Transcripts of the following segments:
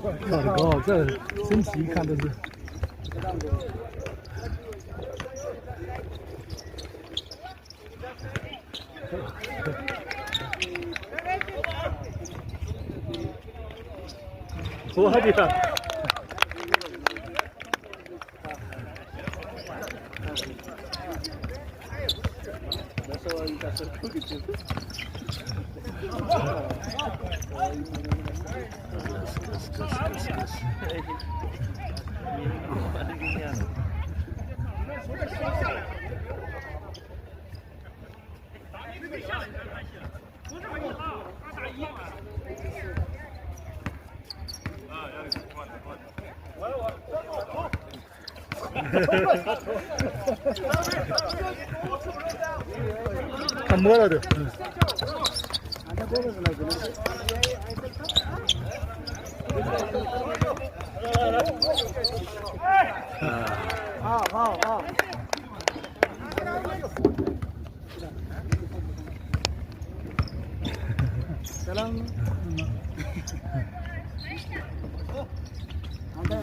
靠高，这身体看的是。我的。看摸了的。好。Salam. Ada.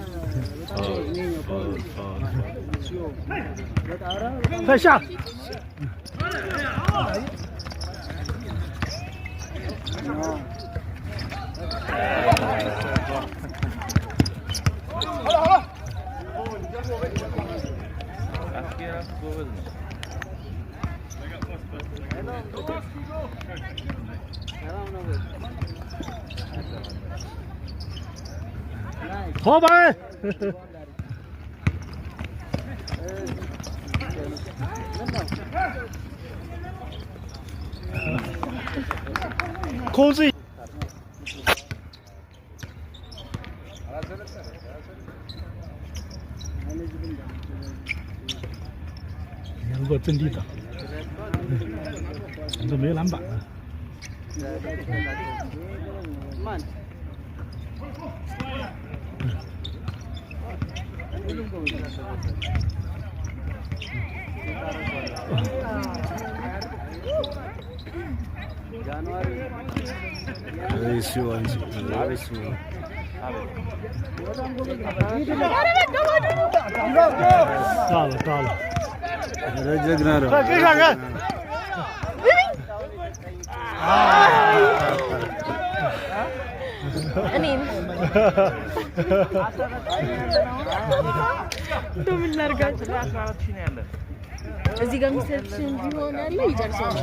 下。好板。控制。如果阵地打，这没篮板了。慢。到了。给上。ምን ላድርጋችሁ? እዚህ ጋር ሚሰጥሽን ቢሆን ያለ ይጨርሳል።